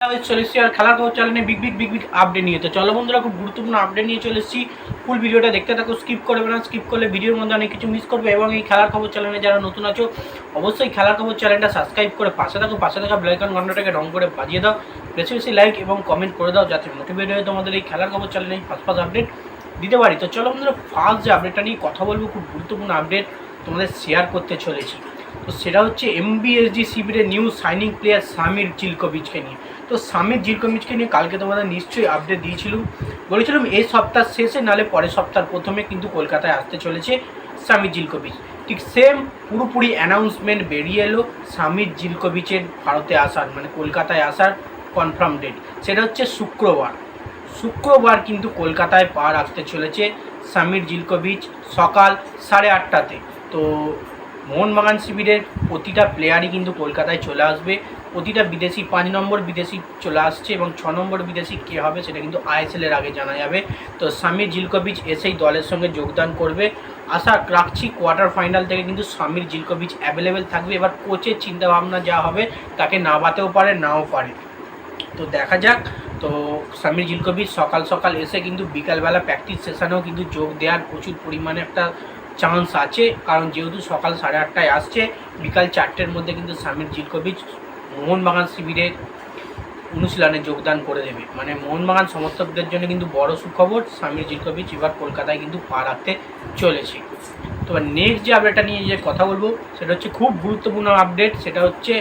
চলে এসেছি আর খেলার খবর চ্যানেলে বিগ বিগ আপডেট নিয়ে। তো চলো বন্ধুরা, খুব গুরুত্বপূর্ণ আপডেট নিয়ে চলে এসেছি। ফুল ভিডিওটা দেখতে থাকো, স্কিপ করবে না। স্কিপ করলে ভিডিওর মধ্যে অনেক কিছু মিস করবে। এবং এই খেলার খবর চ্যানেলে যারা নতুন আছো, অবশ্যই খেলার খবর চ্যানেলটা সাবস্ক্রাইব করে পাশে থাকা বেল আইকন ঘন্টাটাকে রং করে বাজিয়ে দাও। বেশি বেশি লাইক এবং কমেন্ট করে দাও, যাতে মোটিভেট হয়ে তোমাদের এই খেলার খবর চ্যানেলে ফার্স্ট আপডেট দিতে পারি। তো চলো বন্ধুরা, ফার্স্ট যে আপডেটটা নিয়ে কথা বলবো, খুব গুরুত্বপূর্ণ আপডেট তোমাদের শেয়ার করতে চলেছি। তো সেটা হচ্ছে এমবিএসজি শিবিরের নিউ সাইনিং প্লেয়ার সামির জিলকোভিচকে নিয়ে। তো সামির জিলকোভিচকে নিয়ে কালকে তোমাদের নিশ্চয়ই আপডেট বলেছিলাম এই সপ্তাহ শেষে নালে পরের সপ্তাহের প্রথমে কিন্তু কলকাতায় আসতে চলেছে সামির জিলকোভিচ। ঠিক সেম পুরোপুরি অ্যানাউন্সমেন্ট বেরিয়ে এলো সামির জিলকোভিচের ভারতে আসার, মানে কলকাতায় আসার কনফার্ম ডেট। সেটা হচ্ছে শুক্রবার কিন্তু কলকাতায় পা রাখতে চলেছে সামির জিলকোভিচ সকাল 8:30-তে। তো মোহনবাগান শিবিরের প্রতিটা প্লেয়ারই কিন্তু কলকাতায় চলে আসবে। প্রতিটা বিদেশি 5 নম্বর বিদেশি চলে আসছে, এবং 6 নম্বর বিদেশি কে হবে সেটা কিন্তু আইএসএলের আগে জানা যাবে। তো সামির জিলকোভিচ এসেই দলের সঙ্গে যোগদান করবে। আশা রাখছি কোয়ার্টার ফাইনাল থেকে কিন্তু সামির জিলকোভিচ অ্যাভেলেবেল থাকবে। এবার কোচের চিন্তাভাবনা যা হবে, তাকে নামাতেও পারে নাও পারে, তো দেখা যাক। তো সামির জিলকোভিচ সকাল এসে কিন্তু বিকালবেলা প্র্যাকটিস সেশনেও কিন্তু যোগ দেওয়ার প্রচুর পরিমাণে একটা চান্স আছে, কারণ যেহেতু সকাল 8:30টায় আসছে, বিকাল 4টের মধ্যে কিন্তু সামির জিলকোভিচ মোহনবাগান শিবিরের অনুশীলনে যোগদান করে দেবে। মানে মোহনবাগান সমর্থকদের জন্য কিন্তু বড় সুখবর, সামির জিলকোভিচ এবার কলকাতায় কিন্তু পা রাখতে চলেছে। তো নেক্সট যে আপডেটটা নিয়ে যে কথা বলবো, সেটা হচ্ছে খুব গুরুত্বপূর্ণ আপডেট। সেটা হচ্ছে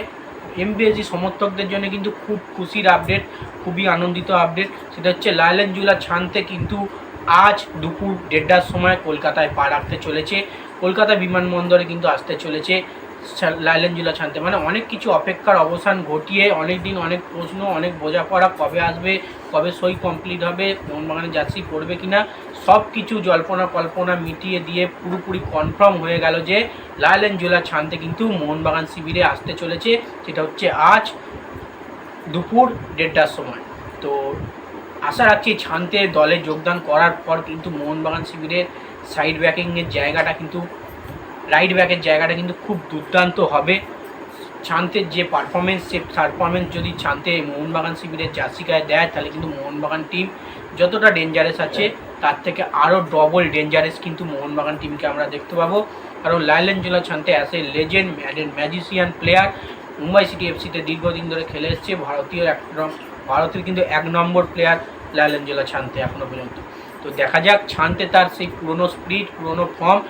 এমবিএসজি সমর্থকদের জন্য কিন্তু খুব খুশির আপডেট, খুবই আনন্দিত আপডেট। সেটা হচ্ছে লাইলেনজুলা ছানতে কিন্তু আজ দুপুর 1:30টার সময় কলকাতায় পা রাখতে চলেছে। কলকাতা বিমানবন্দরে কিন্তু আসতে চলেছে লাইলেনজুলা ছানতে। মানে অনেক কিছু অপেক্ষার অবসান ঘটিয়ে, অনেক দিন অনেক প্রশ্ন, অনেক বোঝাপড়া, কবে আসবে, কবে সই কমপ্লিট হবে, মোহনবাগানের জার্সি পড়বে কিনা, সব কিছু জল্পনা কল্পনা মিটিয়ে দিয়ে পুরোপুরি কনফার্ম হয়ে গেল যে লাইলেনজুলা ছানতে কিন্তু মোহনবাগান শিবিরে আসতে চলেছে। সেটা হচ্ছে আজ দুপুর 1:30টার সময়। তো আশা রাখছি ছানতে দলে যোগদান করার পর কিন্তু মোহনবাগান শিবিরের সাইড ব্যাকিংয়ের জায়গাটা কিন্তু, রাইট ব্যাকের জায়গাটা কিন্তু খুব দুর্দান্ত হবে। ছানতের যে পারফরমেন্স, সে পারফরমেন্স যদি ছানতে মোহনবাগান শিবিরের জার্সি গায়ে দেয়, তাহলে কিন্তু মোহনবাগান টিম যতটা ডেঞ্জারাস আছে, তার থেকে আরও ডবল ডেঞ্জারাস কিন্তু মোহনবাগান টিমকে আমরা দেখতে পাবো। কারণ Lallianzuala Chhangte as a legend magician player, Mumbai city এফসিতে দীর্ঘদিন ধরে খেলে এসছে। ভারতের কিন্তু 1 নম্বর প্লেয়ার লাইলেনজুলা ছানতে এখনও পর্যন্ত। তো দেখা যাক ছানতে তার সেই পুরনো স্পিরিট, পুরনো ফর্ম,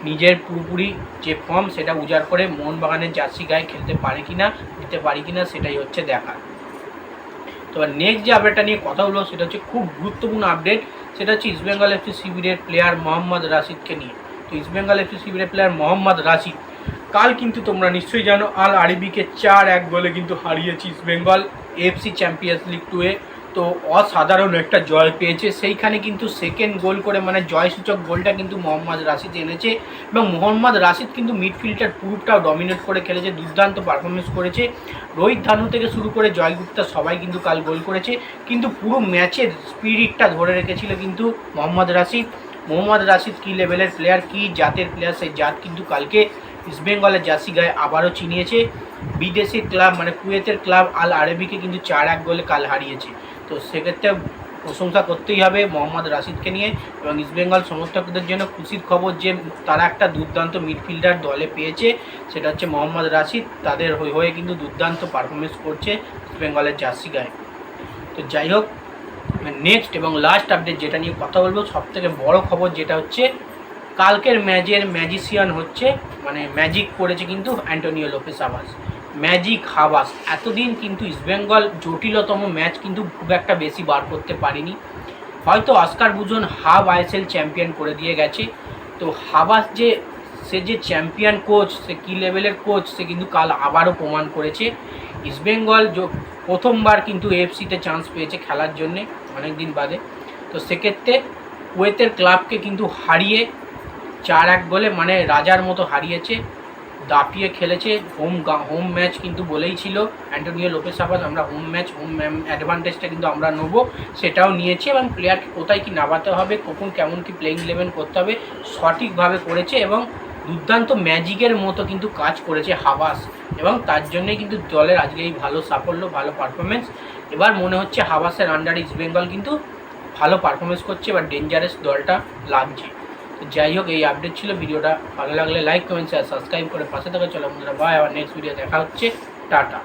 নিজের পুরোপুরি যে ফর্ম সেটা উজাড় করে মোহনবাগানের জার্সি গায়ে খেলতে পারে কিনা, দিতে পারি কিনা, সেটাই হচ্ছে দেখার। তো নেক্সট যে আপডেটটা নিয়ে কথা হলো, সেটা হচ্ছে খুব গুরুত্বপূর্ণ আপডেট। সেটা হচ্ছে ইস্টবেঙ্গল এফসি শিবিরের প্লেয়ার মোহাম্মদ রাশিদকে নিয়ে। তো ইস্টবেঙ্গল এফসি শিবিরের প্লেয়ার মোহাম্মদ রাশিদ কাল কিন্তু তোমরা নিশ্চয়ই জানো, আল আরিবিকে 4-1 গোলে কিন্তু হারিয়েছে ইস্টবেঙ্গল এফসি চ্যাম্পিয়ন্স লিগ 2-এ। তো অসাধারণ একটা জয় পেয়েছে। সেইখানে কিন্তু সেকেন্ড গোল করে, মানে জয়সূচক গোলটা কিন্তু মোহাম্মদ রাশিদ এনেছে। এবং মোহাম্মদ রাশিদ কিন্তু মিডফিল্ডটার পুরোটাও ডমিনেট করে খেলেছে, দুর্দান্ত পারফরমেন্স করেছে। রোহিত ধানু থেকে শুরু করে জয় গুপ্তা সবাই কিন্তু কাল গোল করেছে, কিন্তু পুরো ম্যাচের স্পিরিটটা ধরে রেখেছিল কিন্তু মোহাম্মদ রাশিদ কী লেভেলের প্লেয়ার, কী জাতের প্লেয়ার, সেই জাত কিন্তু কালকে ইস্টবেঙ্গলের জার্সি গায়ে আবারও চিনিয়েছে। বিদেশি ক্লাব মানে কুয়েতের ক্লাব আল আরবিকে কিন্তু 4-1 গোলে কাল হারিয়েছে। তো সেক্ষেত্রে প্রশংসা করতেই হবে মোহাম্মদ রাশিদকে নিয়ে। এবং ইস্টবেঙ্গল সমর্থকদের জন্য খুশির খবর যে তারা একটা দুর্দান্ত মিডফিল্ডার দলে পেয়েছে, সেটা হচ্ছে মোহাম্মদ রাশিদ। তাদের হয়ে কিন্তু দুর্দান্ত পারফরমেন্স করছে ইস্টবেঙ্গলের জার্সি গায়ে। তো যাই হোক, নেক্সট এবং লাস্ট আপডেট যেটা নিয়ে কথা বলবো, সবথেকে বড় খবর যেটা হচ্ছে কালকের ম্যাচের ম্যাজিশিয়ান হচ্ছে, মানে ম্যাজিক করেছে কিন্তু Antonio Lopez Habas. Magic Habas এতদিন কিন্তু ইস্টবেঙ্গল জটিলতম ম্যাচ কিন্তু খুব একটা বেশি বার করতে পারেনি। হয়তো অস্কার বুজন হাব আইএসএল চ্যাম্পিয়ন করে দিয়ে গেছে। তো হাবাস সে যে চ্যাম্পিয়ন কোচ, সে কী লেভেলের কোচ, সে কিন্তু কাল আবারও প্রমাণ করেছে। ইস্টবেঙ্গল প্রথমবার কিন্তু এফসিতে চান্স পেয়েছে খেলার জন্যে অনেক দিন বাদে। তো সেক্ষেত্রে কুয়েতের ক্লাবকে কিন্তু হারিয়ে 4-1 গোলে, মানে রাজার মতো হারিয়েছে, দাপিয়ে খেলেছে। হোম ম্যাচ কিন্তু বলেই ছিল অ্যান্টোনিও লোপেস হাবাস, আমরা হোম অ্যাডভান্টেজটা কিন্তু আমরা নেব, সেটাও নিয়েছে। এবং প্লেয়ারকে কোথায় কি নামাতে হবে, কখন কেমন কি প্লেইং ইলেভেন করতে হবে, সঠিকভাবে করেছে। এবং দুর্দান্ত ম্যাজিকের মতো কিন্তু কাজ করেছে হাবাস, এবং তার জন্যই কিন্তু দলের আজকে এই ভালো সাফল্য, ভালো পারফরমেন্স। এবার মনে হচ্ছে হাবাসের আন্ডার ইস্ট বেঙ্গল কিন্তু ভালো পারফরমেন্স করছে, এবার ডেঞ্জারাস দলটা লাগছে। তো যাই হোক, এই আপডেট ছিল। ভিডিওটা ভালো লাগলে লাইক কমেন্ট শেয়ার সাবস্ক্রাইব করে পাশে থাকা। চলো বন্ধুরা, বাই, আবার নেক্সট ভিডিও দেখা হচ্ছে, টাটা।